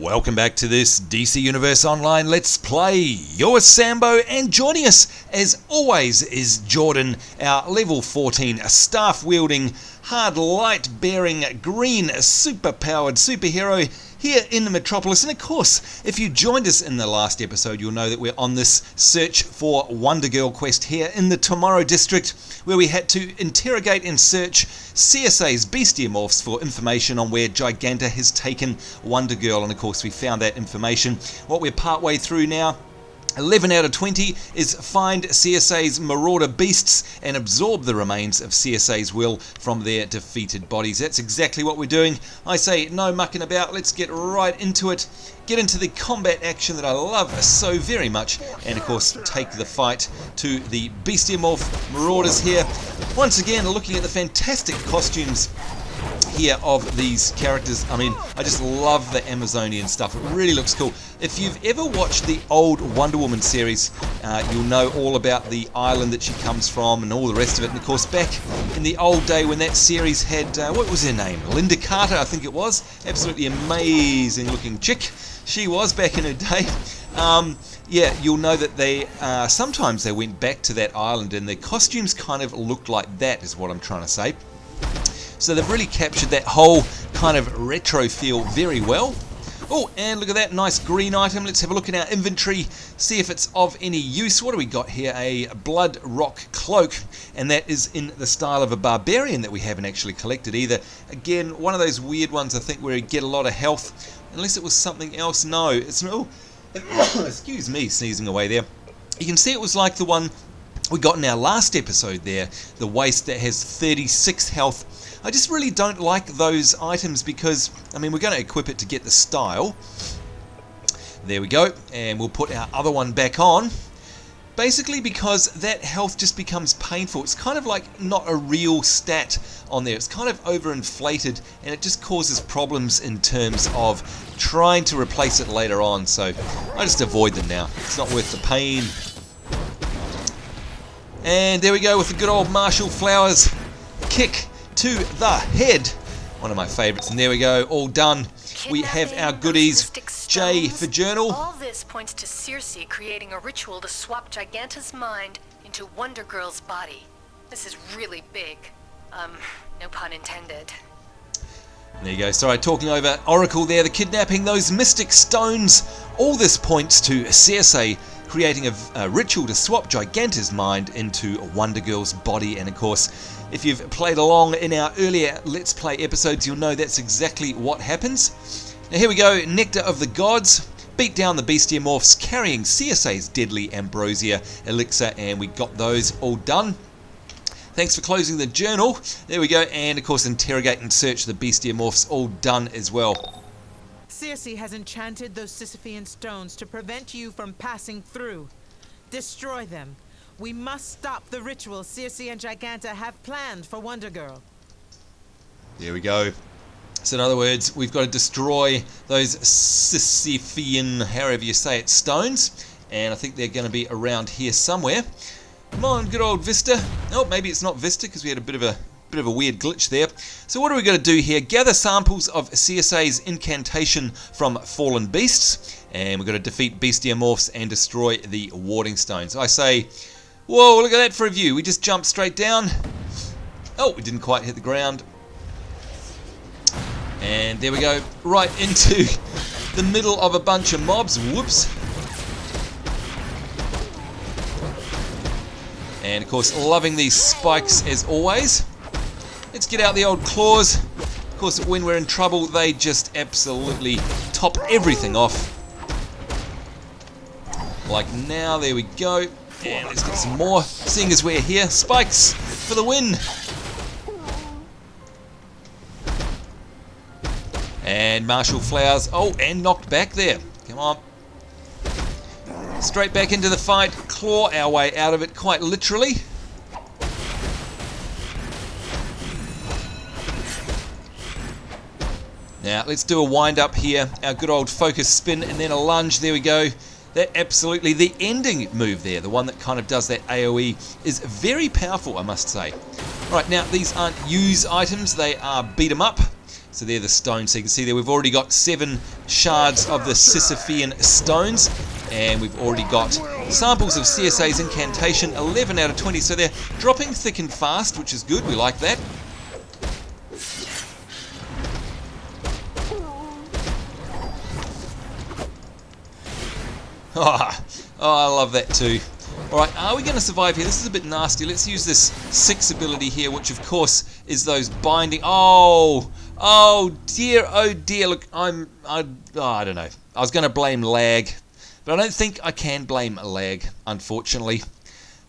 Welcome back to this DC Universe Online Let's Play. You're Sambo, and joining us as always is Jordan, our level 14 staff-wielding, hard light-bearing, green super-powered superhero here in the Metropolis. And of course, if you joined us in the last episode, you'll know that we're on this search for Wonder Girl quest here in the Tomorrow District, where we had to interrogate and search CSA's Bestiamorphs for information on where Giganta has taken Wonder Girl, and of course we found that information. What we're partway through now, 11 out of 20, is find CSA's Marauder beasts and absorb the remains of CSA's will from their defeated bodies. That's exactly what we're doing. I say no mucking about, let's get right into it. Get into the combat action that I love so very much, and of course take the fight to the Bestiamorph Marauders here. Once again, looking at the fantastic costumes here of these characters. I mean, I just love the Amazonian stuff. It really looks cool. If you've ever watched the old Wonder Woman series, you'll know all about the island that she comes from and all the rest of it. And of course, back in the old day when that series had, what was her name? Linda Carter, I think it was. Absolutely amazing looking chick she was back in her day. Yeah, you'll know that they sometimes they went back to that island and their costumes kind of looked like that, is what I'm trying to say. So they've really captured that whole kind of retro feel very well. Oh, and look at that nice green item. Let's have a look in our inventory, see if it's of any use. What do we got here? A Blood Rock Cloak, and that is in the style of a barbarian that we haven't actually collected either. Again, one of those weird ones, I think, where you get a lot of health. Unless it was something else. No, it's no. Excuse me, sneezing away there. You can see it was like the one we got in our last episode there, the waist that has 36 health. I just really don't like those items because, I mean, we're going to equip it to get the style. There we go, and we'll put our other one back on. Basically because that health just becomes painful. It's kind of like not a real stat on there. It's kind of overinflated, and it just causes problems in terms of trying to replace it later on. So I just avoid them now. It's not worth the pain. And there we go with the good old Marshall Flowers kick to the head. One of my favourites. And there we go, all done. We have our goodies. J for journal. All this points to Circe creating a ritual to swap Giganta's mind into Wonder Girl's body. This is really big. No pun intended. There you go. Sorry, talking over Oracle there. The kidnapping those mystic stones. All this points to Circe creating a ritual to swap Giganta's mind into Wonder Girl's body. And of course, if you've played along in our earlier Let's Play episodes, you'll know that's exactly what happens. Now here we go, Nectar of the Gods. Beat down the Bestiamorphs carrying CSA's deadly Ambrosia elixir, and we got those all done. Thanks for closing the journal. There we go, and of course interrogate and search the Bestiamorphs, all done as well. Circe has enchanted those Sisyphean stones to prevent you from passing through. Destroy them. We must stop the ritual Circe and Giganta have planned for Wonder Girl. There we go. So in other words, we've got to destroy those Sisyphean, however you say it, stones. And I think they're going to be around here somewhere. Come on, good old Vista. Oh, maybe it's not Vista because we had a bit of a weird glitch there. So what are we going to do here? Gather samples of CSA's Incantation from fallen beasts. And we're going to defeat Bestiamorphs and destroy the warding stones. I say, whoa, look at that for a view. We just jumped straight down. Oh, we didn't quite hit the ground. And there we go, right into the middle of a bunch of mobs. Whoops. And of course, loving these spikes as always. Let's get out the old claws. Of course, when we're in trouble, they just absolutely top everything off. Like now, there we go. And let's get some more, seeing as we're here. Spikes for the win. And Marshall Flowers. Oh, and knocked back there. Come on. Straight back into the fight. Claw our way out of it, quite literally. Now, let's do a wind up here. Our good old focus spin and then a lunge. There we go. That absolutely, the ending move there, the one that kind of does that AoE, is very powerful, I must say. Right, now, these aren't use items. They are beat 'em up. So they're the stones. So you can see there we've already got 7 shards of the Sisyphean Stones. And we've already got samples of CSA's Incantation, 11 out of 20. So they're dropping thick and fast, which is good. We like that. Oh, I love that too. Alright, are we going to survive here? This is a bit nasty. Let's use this 6 ability here, which of course is those binding... Oh dear, oh dear. Look, I don't know. I was going to blame lag, but I don't think I can blame lag, unfortunately.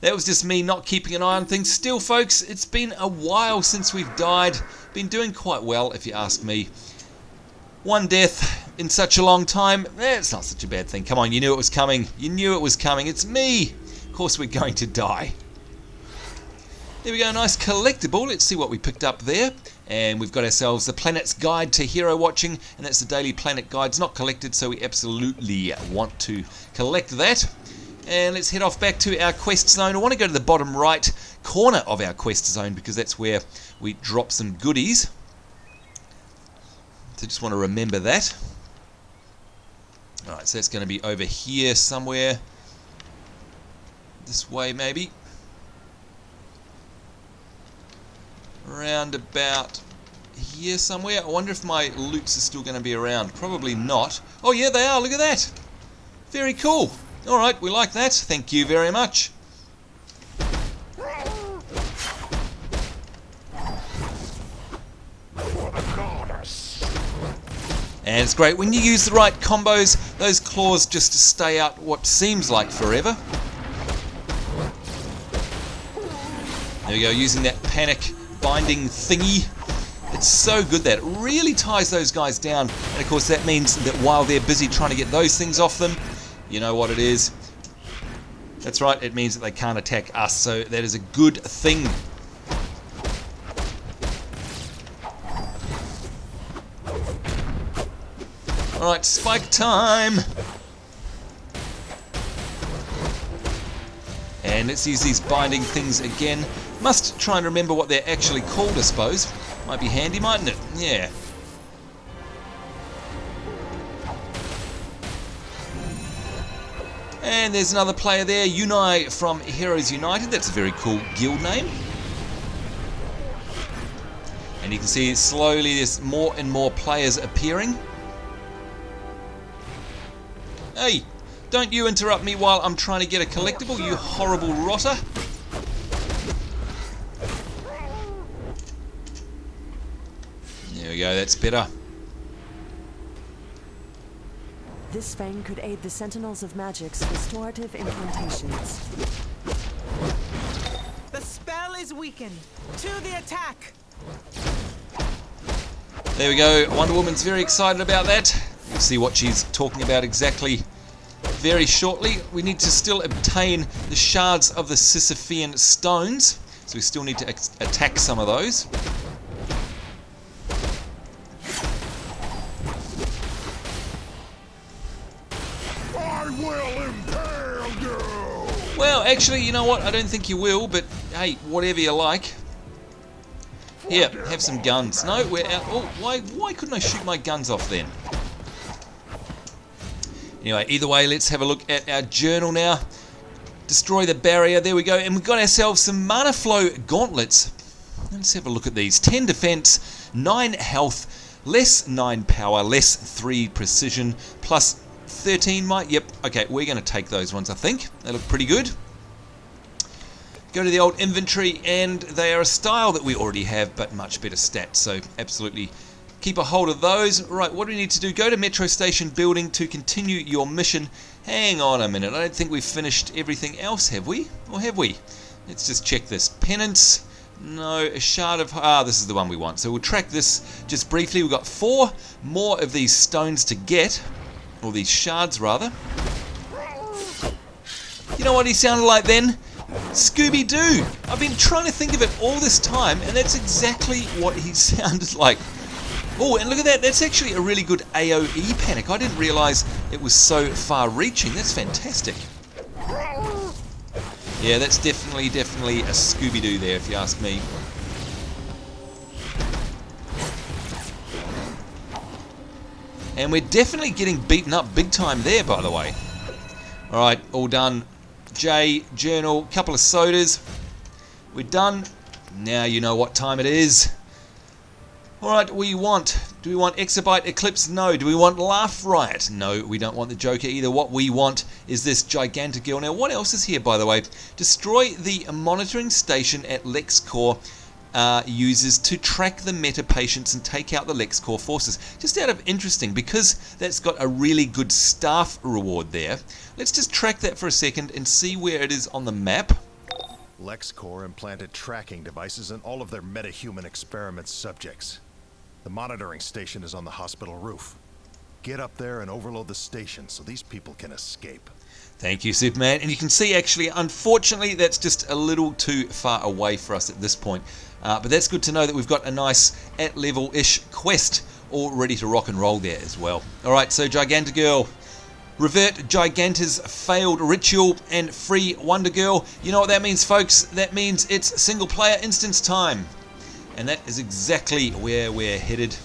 That was just me not keeping an eye on things. Still, folks, it's been a while since we've died. Been doing quite well, if you ask me. 1 death in such a long time, it's not such a bad thing. Come on, you knew it was coming. You knew it was coming. It's me. Of course we're going to die. There we go, nice collectible. Let's see what we picked up there. And we've got ourselves the Planet's Guide to Hero Watching, and that's the daily planet guide. It's not collected, so we absolutely want to collect that. And let's head off back to our quest zone. I want to go to the bottom right corner of our quest zone because that's where we drop some goodies. So just want to remember that. Alright, so that's going to be over here somewhere. This way maybe. Around about here somewhere. I wonder if my loots are still going to be around. Probably not. Oh yeah, they are. Look at that. Very cool. Alright, we like that. Thank you very much. And it's great when you use the right combos, those claws just stay out what seems like forever. There we go, using that panic binding thingy. It's so good that it really ties those guys down. And of course that means that while they're busy trying to get those things off them, you know what it is. That's right, it means that they can't attack us, so that is a good thing. Alright, spike time! And let's use these binding things again. Must try and remember what they're actually called, I suppose. Might be handy, mightn't it? Yeah. And there's another player there, Unai from Heroes United. That's a very cool guild name. And you can see slowly there's more and more players appearing. Hey, don't you interrupt me while I'm trying to get a collectible, you horrible rotter. There we go, that's better. This fang could aid the Sentinels of Magic's restorative incantations. The spell is weakened. To the attack! There we go. Wonder Woman's very excited about that. We'll see what she's talking about exactly very shortly. We need to still obtain the Shards of the Sisyphean Stones, so we still need to attack some of those. Well, actually, you know what? I don't think you will, but hey, whatever you like. Here, have some guns. No, we're out. Oh, why couldn't I shoot my guns off then? Anyway, either way, let's have a look at our journal now. Destroy the barrier. There we go. And we've got ourselves some Mana Flow gauntlets. Let's have a look at these. 10 defense, 9 health, less 9 power, less 3 precision, plus 13 might. Yep, okay, we're going to take those ones, I think. They look pretty good. Go to the old inventory, and they are a style that we already have, but much better stats, so absolutely keep a hold of those. Right, what do we need to do? Go to Metro Station Building to continue your mission. Hang on a minute, I don't think we've finished everything else, have we? Or have we? Let's just check this. Penance, no, a shard of... this is the one we want. So we'll track this just briefly. We've got 4 more of these stones to get. Or these shards, rather. You know what he sounded like then? Scooby-Doo! I've been trying to think of it all this time, and that's exactly what he sounded like. Oh, and look at that. That's actually a really good AoE panic. I didn't realise it was so far-reaching. That's fantastic. Yeah, that's definitely a Scooby-Doo there, if you ask me. And we're definitely getting beaten up big time there, by the way. Alright, all done. J, journal, couple of sodas. We're done. Now you know what time it is. Alright, do we want Exabyte Eclipse? No. Do we want Laugh Riot? No, we don't want the Joker either. What we want is this Giganta girl. Now, what else is here, by the way? Destroy the monitoring station at LexCorp users to track the meta patients and take out the LexCorp forces. Just out of interesting, because that's got a really good staff reward there. Let's just track that for a second and see where it is on the map. LexCorp implanted tracking devices in all of their metahuman experiment subjects. The monitoring station is on the hospital roof. Get up there and overload the station so these people can escape. Thank you, Superman. And you can see, actually, unfortunately, that's just a little too far away for us at this point. But that's good to know that we've got a nice at-level-ish quest all ready to rock and roll there as well. Alright, so Giganta Girl. Revert Giganta's failed ritual and free Wonder Girl. You know what that means, folks? That means it's single-player instance time. And that is exactly where we're headed.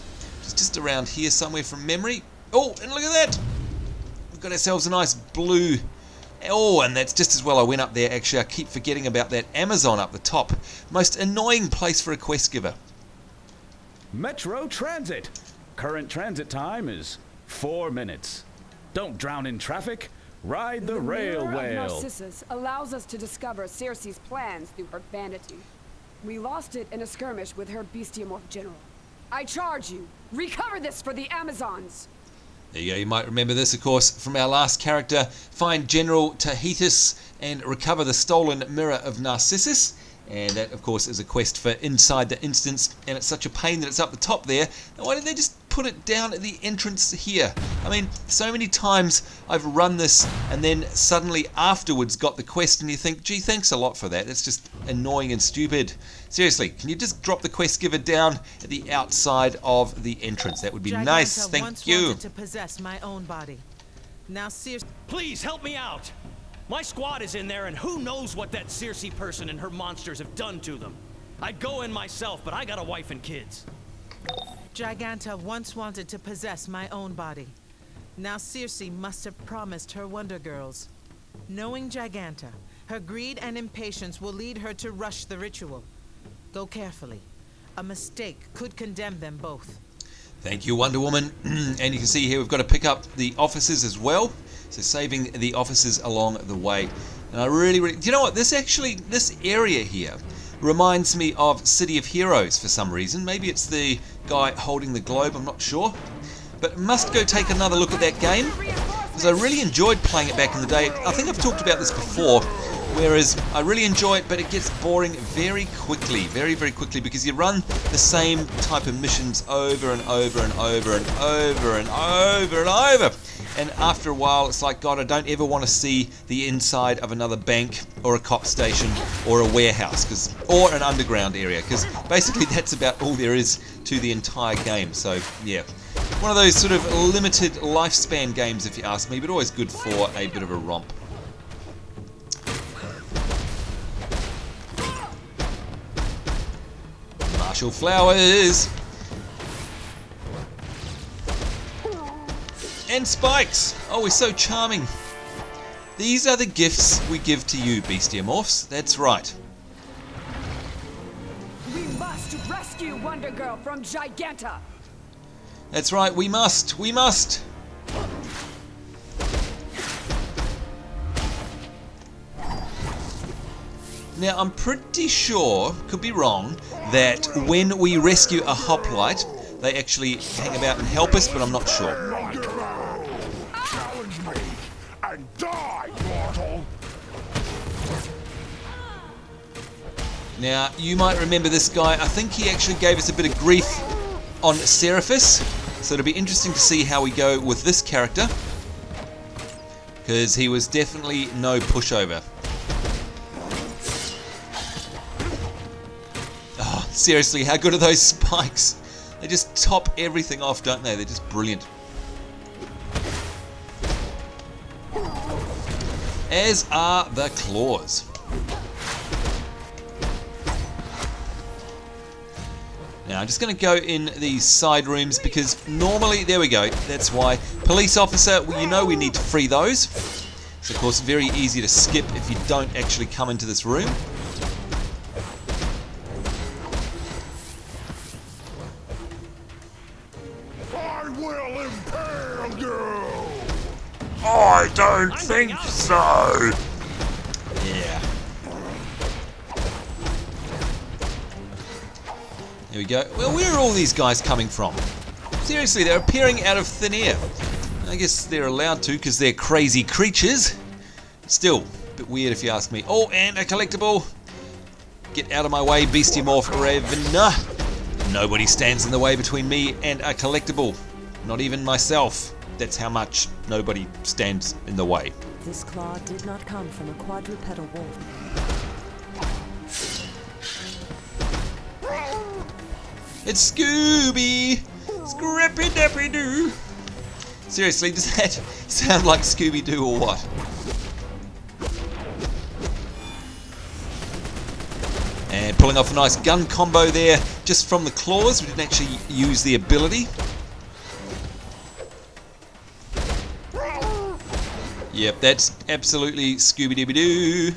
Just around here somewhere from memory. Oh, and look at that! We've got ourselves a nice blue... Oh, and that's just as well I went up there. Actually, I keep forgetting about that Amazon up the top. Most annoying place for a quest giver. Metro Transit. Current transit time is 4 minutes. Don't drown in traffic. Ride the rail Mirror of whale. Narcissus allows us to discover Circe's plans through her vanity. We lost it in a skirmish with her Bestiamorph general. I charge you, recover this for the Amazons! There you go, you might remember this, of course, from our last character. Find General Tahitis and recover the stolen Mirror of Narcissus. And that, of course, is a quest for inside the instance. And it's such a pain that it's up the top there. Now, why didn't they just put it down at the entrance here? I mean, so many times I've run this and then suddenly afterwards got the quest and you think, gee, thanks a lot for that. That's just annoying and stupid. Seriously, can you just drop the quest giver down at the outside of the entrance? That would be nice. Thank you. To possess my own body. Now, Circe. Please help me out. My squad is in there, and who knows what that Circe person and her monsters have done to them. I'd go in myself, but I got a wife and kids. Giganta once wanted to possess my own body. Now Circe must have promised her Wonder Girls. Knowing Giganta, her greed and impatience will lead her to rush the ritual. Go carefully. A mistake could condemn them both. Thank you, Wonder Woman. And you can see here we've got to pick up the officers as well. So saving the officers along the way. And I really, do you know what? This area here reminds me of City of Heroes for some reason. Maybe it's the guy holding the globe, I'm not sure. But must go take another look at that game, because I really enjoyed playing it back in the day. I think I've talked about this before, whereas I really enjoy it, but it gets boring very quickly, very, very quickly, because you run the same type of missions over and over and over and over and over and over. And after a while, it's like, God, I don't ever want to see the inside of another bank or a cop station or a warehouse, or an underground area, because basically that's about all there is to the entire game. So, yeah. One of those sort of limited lifespan games, if you ask me, but always good for a bit of a romp. Marshall flowers! And spikes! Oh, we're so charming. These are the gifts we give to you, Bestiamorphs. That's right. We must rescue Wonder Girl from Giganta! That's right, we must! We must! Now, I'm pretty sure, could be wrong, that when we rescue a hoplite, they actually hang about and help us, but I'm not sure. Challenge me and die, mortal! Now, you might remember this guy. I think he actually gave us a bit of grief on Seraphis, so it'll be interesting to see how we go with this character, because he was definitely no pushover. Oh, seriously, how good are those spikes? They just top everything off, don't they? They're just brilliant. As are the claws. Now, Now I'm just going to go in these side rooms because normally, there we go, that's why. Police officer, well, you know we need to free those. It's of course very easy to skip if you don't actually come into this room. I will impale you! I don't think so! Yeah. There we go. Well, where are all these guys coming from? Seriously, they're appearing out of thin air. I guess they're allowed to because they're crazy creatures. Still, a bit weird if you ask me. Oh, and a collectible. Get out of my way, Bestiamorph Raven. Nobody stands in the way between me and a collectible. Not even myself. That's how much nobody stands in the way. This claw did not come from a quadrupedal wolf. It's Scooby! Scrappy-dappy-doo! Seriously, does that sound like Scooby-Doo or what? And pulling off a nice gun combo there, just from the claws. We didn't actually use the ability. Yep, that's absolutely Scooby-Dooby-Doo.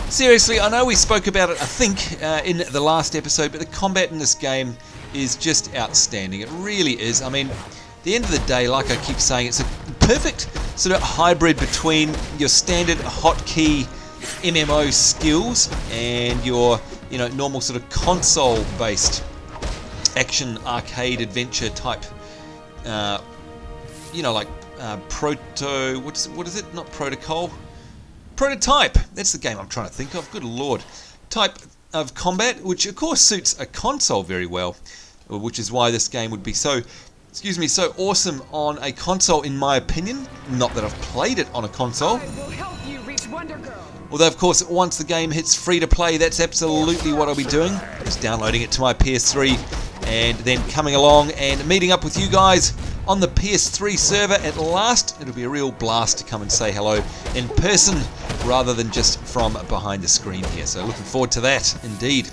Seriously, I know we spoke about it, I think, in the last episode, but the combat in this game is just outstanding. It really is. I mean, at the end of the day, like I keep saying, it's a perfect sort of hybrid between your standard hotkey MMO skills and your, you know, normal sort of console-based action arcade adventure type, you know, like what is it? Not protocol. Prototype, that's the game I'm trying to think of, good lord. Type of combat, which of course suits a console very well, which is why this game would be so awesome on a console in my opinion. Not that I've played it on a console. I will help you reach Wonder Girl. Although of course once the game hits free to play, that's absolutely what I'll be doing. Just downloading it to my PS3 and then coming along and meeting up with you guys on the PS3 server at last. It'll be a real blast to come and say hello in person rather than just from behind the screen here. So looking forward to that indeed.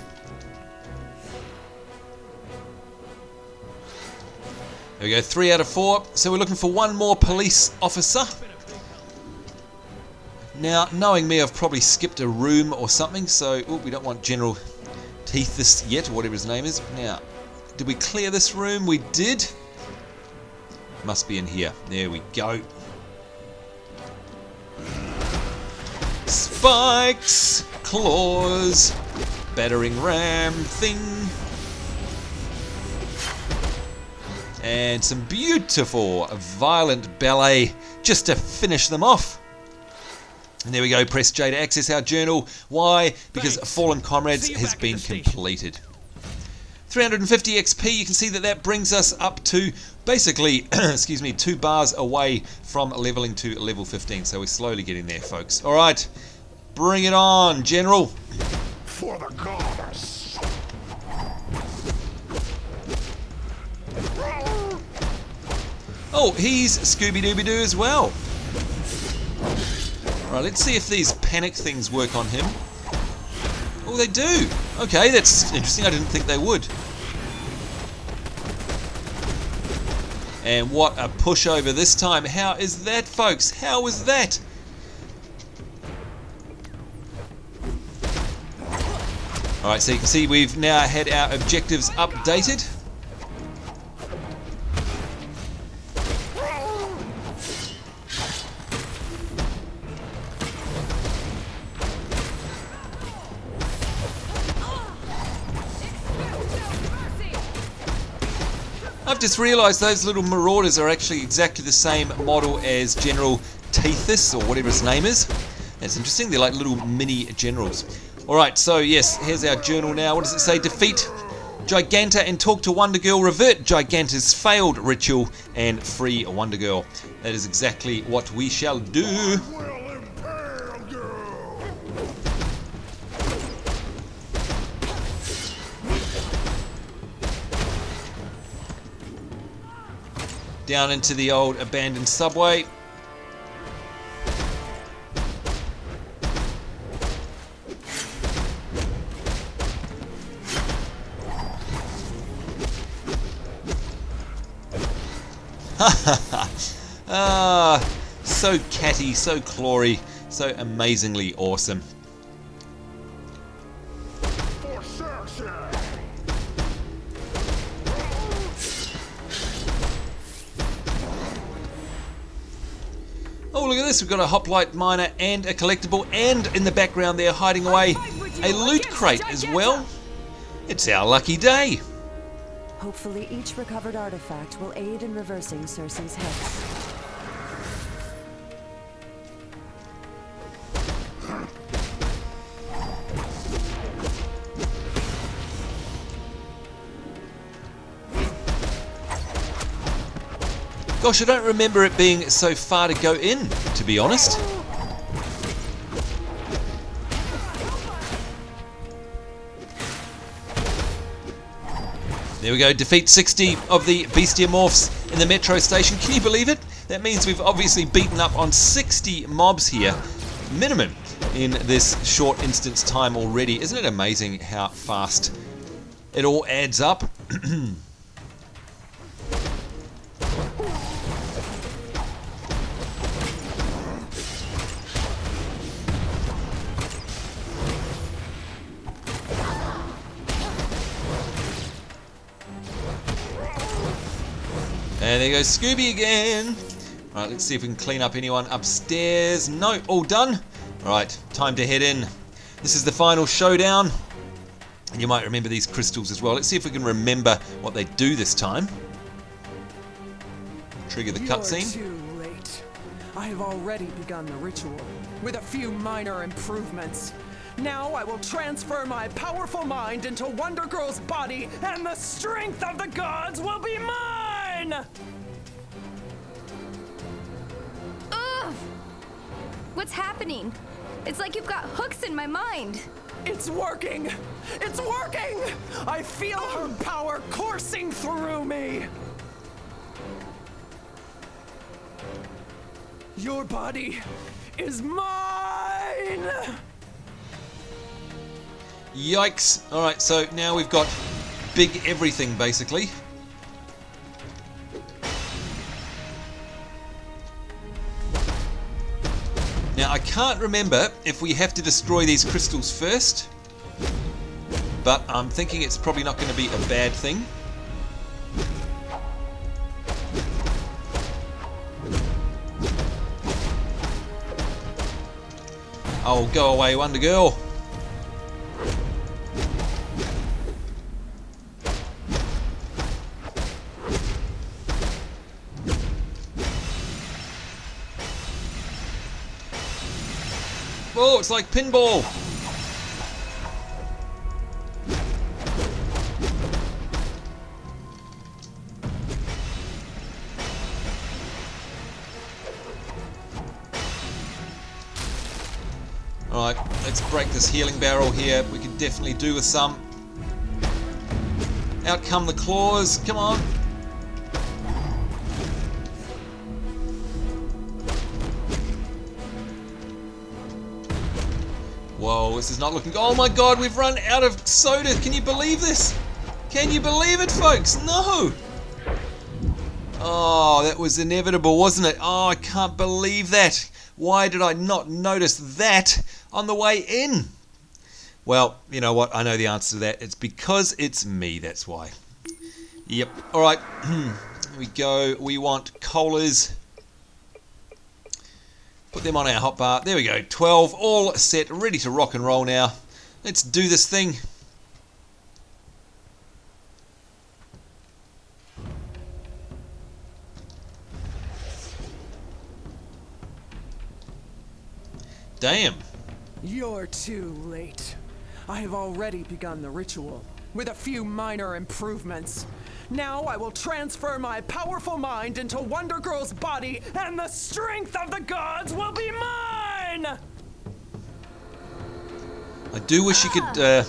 There we go, 3 out of 4. So we're looking for one more police officer. Now, knowing me, I've probably skipped a room or something, so we don't want General Teethus yet, or whatever his name is. Now, did we clear this room? We did. Must be in here. There we go. Spikes, claws, battering ram thing. And some beautiful, violent ballet just to finish them off. And there we go, press J to access our journal. Why? Because Fallen Comrades has been completed. 350 XP, you can see that brings us up to basically, excuse me, 2 bars away from leveling to level 15. So we're slowly getting there, folks. All right, bring it on, General. For the goddess. Oh, he's Scooby-Dooby-Doo as well. All right, let's see if these panic things work on him. Oh, they do. Okay, that's interesting. I didn't think they would. And what a pushover this time. How is that, folks? How was that? Alright, so you can see we've now had our objectives updated. I've just realised those little Marauders are actually exactly the same model as General Teethus, or whatever his name is. That's interesting, they're like little mini generals. Alright, so yes, here's our journal now. What does it say? Defeat Giganta and talk to Wonder Girl, revert Giganta's failed ritual, and free Wonder Girl. That is exactly what we shall do. Down into the old abandoned subway. Ah, so catty, so clawy, so amazingly awesome. For Circe! Oh, look at this. We've got a hoplite miner and a collectible, and in the background there, hiding away, a loot crate as well. It's our lucky day. Hopefully each recovered artifact will aid in reversing Circe's hex. Gosh, I don't remember it being so far to go in, to be honest. There we go, defeat 60 of the Bestiamorphs in the metro station. Can you believe it? That means we've obviously beaten up on 60 mobs here, minimum, in this short instance time already. Isn't it amazing how fast it all adds up? And there goes Scooby again. Alright, let's see if we can clean up anyone upstairs. No, all done. Alright, time to head in. This is the final showdown. And you might remember these crystals as well. Let's see if we can remember what they do this time. Trigger the cutscene. You're too late. I have already begun the ritual, with a few minor improvements. Now I will transfer my powerful mind into Wonder Girl's body, and the strength of the gods will be mine! Ugh! What's happening? It's like you've got hooks in my mind. It's working! It's working! I feel her power coursing through me! Your body is mine! Yikes. Alright, so now we've got big everything, basically. Now, I can't remember if we have to destroy these crystals first, but I'm thinking it's probably not going to be a bad thing. Oh, go away, Wonder Girl. Oh, it's like pinball. Alright, let's break this healing barrel here. We can definitely do with some. Out come the claws. Come on. Whoa, this is not looking... Oh my god, we've run out of soda. Can you believe this? Can you believe it, folks? No! Oh, that was inevitable, wasn't it? Oh, I can't believe that. Why did I not notice that on the way in? Well, you know what? I know the answer to that. It's because it's me, that's why. Yep. Alright, here we go. We want colas. Put them on our hotbar. There we go. 12, all set, ready to rock and roll now. Let's do this thing. Damn. You're too late. I have already begun the ritual, with a few minor improvements. Now I will transfer my powerful mind into Wonder Girl's body, and the strength of the gods will be mine! I do wish you could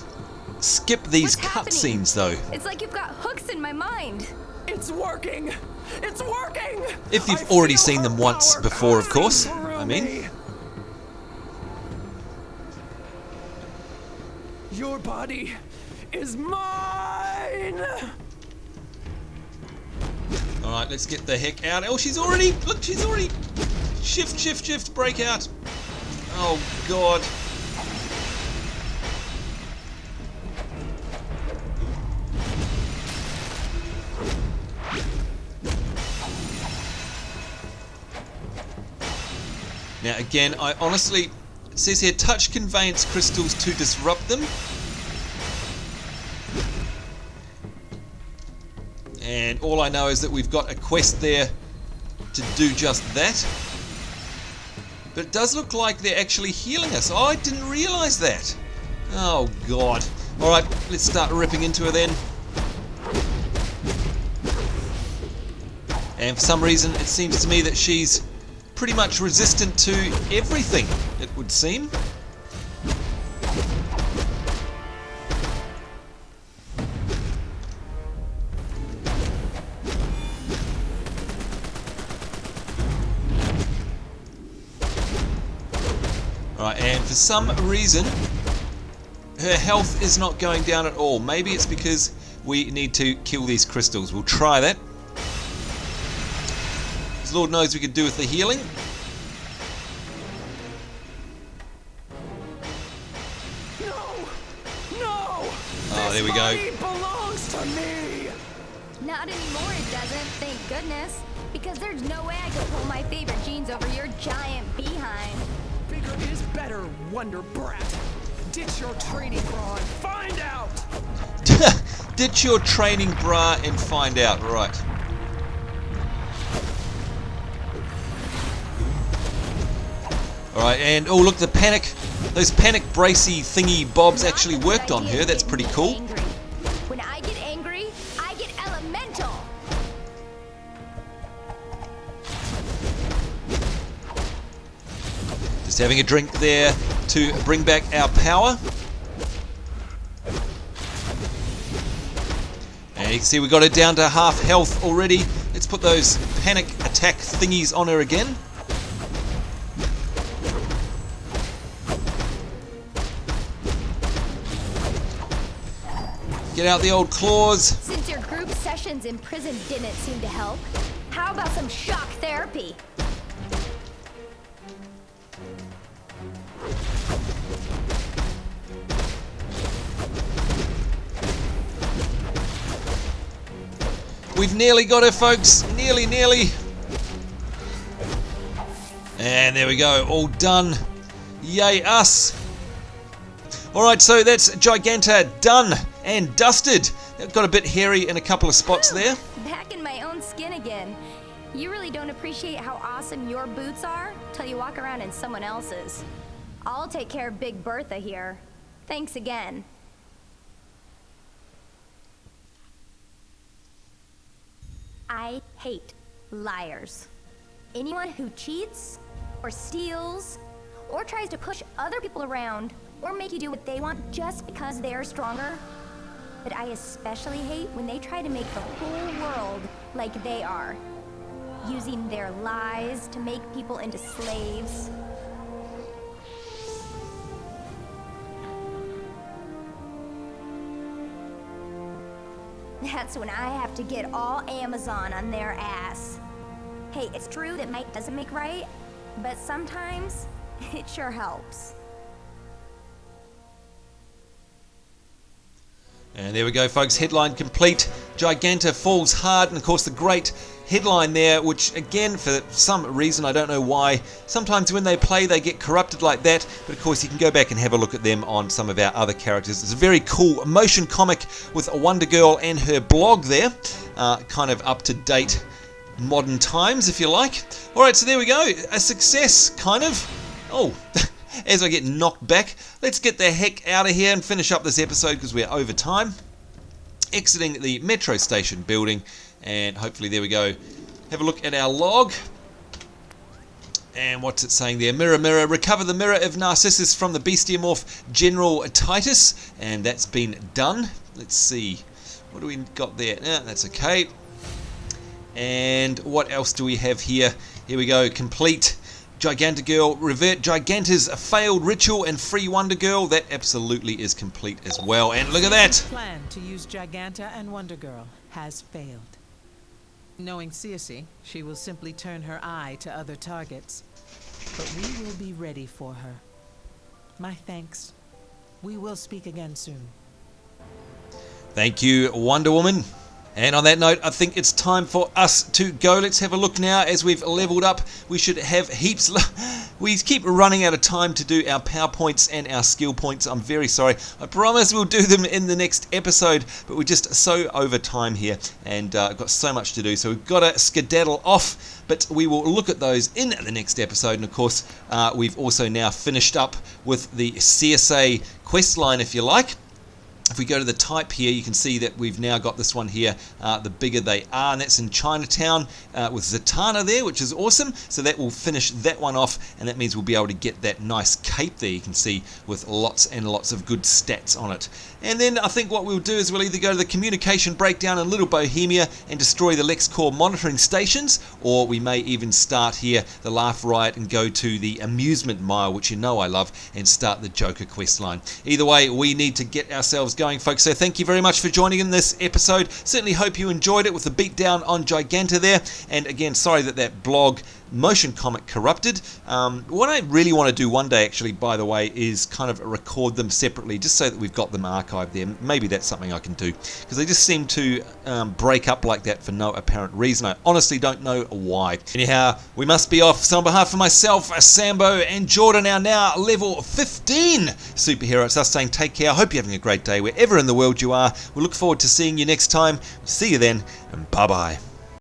skip these cutscenes, though. It's like you've got hooks in my mind. It's working! It's working! If you've already seen them once before, of course. I mean. Your body is mine! Alright, let's get the heck out. Oh, she's already... Look, she's already... Shift, break out. Oh, God. Now, again, I honestly... It says here, touch conveyance crystals to disrupt them. And all I know is that we've got a quest there to do just that. But it does look like they're actually healing us. Oh, I didn't realise that. Oh, God. Alright, let's start ripping into her then. And for some reason, it seems to me that she's pretty much resistant to everything, it would seem. Right, and for some reason, her health is not going down at all. Maybe it's because we need to kill these crystals. We'll try that. As Lord knows we could do with the healing. No! Oh, there we go. It belongs to me! Not anymore, it doesn't, thank goodness. Because there's no way I could pull my favorite jeans over your giant behind. Bigger is better, Wonder Brat. Ditch your training bra and find out! Ditch your training bra and find out, right. Alright, and oh look, the panic, those panic bracy thingy bobs actually worked on her. That's pretty cool. When I get angry, I get elemental. Just having a drink there to bring back our power. And you can see we got her down to half health already. Let's put those panic attack thingies on her again. Get out the old claws. Since your group sessions in prison didn't seem to help, how about some shock therapy? We've nearly got her, folks. Nearly. And there we go. All done. Yay, us. Alright, so that's Giganta done and dusted. It got a bit hairy in a couple of spots there. Back in my own skin again. You really don't appreciate how awesome your boots are till you walk around in someone else's. I'll take care of Big Bertha here. Thanks again. I hate liars. Anyone who cheats, or steals, or tries to push other people around, or make you do what they want just because they're stronger. But I especially hate when they try to make the whole world like they are, using their lies to make people into slaves. That's when I have to get all Amazon on their ass. Hey, it's true that might doesn't make right, but sometimes it sure helps. And there we go, folks. Headline complete. Giganta falls hard, and of course the great headline there, which again, for some reason, I don't know why, sometimes when they play they get corrupted like that, but of course you can go back and have a look at them on some of our other characters. It's a very cool motion comic with a Wonder Girl and her blog there, kind of up to date modern times if you like. Alright, so there we go, a success, kind of. Oh, as I get knocked back, let's get the heck out of here and finish up this episode because we're over time. Exiting the metro station building, and hopefully there we go. Have a look at our log. And what's it saying there? Mirror, mirror, recover the Mirror of Narcissus from the Bestiamorph General Titus. And that's been done. Let's see. What do we got there? That's okay. And what else do we have here? Here we go. Complete Giganta Girl. Revert Giganta's failed ritual and free Wonder Girl. That absolutely is complete as well. And look at that. The plan to use Giganta and Wonder Girl has failed. Knowing Circe, she will simply turn her eye to other targets. But we will be ready for her. My thanks. We will speak again soon. Thank you, Wonder Woman. And on that note, I think it's time for us to go. Let's have a look now. As we've leveled up, we should have heaps. We keep running out of time to do our power points and our skill points. I'm very sorry. I promise we'll do them in the next episode, but we're just so over time here and got so much to do. So we've got to skedaddle off, but we will look at those in the next episode. And of course, we've also now finished up with the Circe quest line, if you like. If we go to the type here, you can see that we've now got this one here, the bigger they are, and that's in Chinatown with Zatanna there, which is awesome. So that will finish that one off, and that means we'll be able to get that nice cape there, you can see, with lots and lots of good stats on it. And then I think what we'll do is we'll either go to the communication breakdown in Little Bohemia and destroy the LexCorp monitoring stations, or we may even start here, the Laugh Riot, and go to the amusement mile, which you know I love, and start the Joker quest line. Either way, we need to get ourselves going, folks. So thank you very much for joining in this episode. Certainly hope you enjoyed it with the beatdown on Giganta there. And again, sorry that blog motion comic corrupted. What I really want to do one day, actually, by the way, is kind of record them separately, just so that we've got them archived there. Maybe that's something I can do, because they just seem to break up like that for no apparent reason. I honestly don't know why. Anyhow, we must be off. So on behalf of myself, Sambo, and Jordan, our now level 15 superhero, it's us saying take care. I hope you're having a great day wherever in the world you are. We look forward to seeing you next time. See you then, and bye-bye.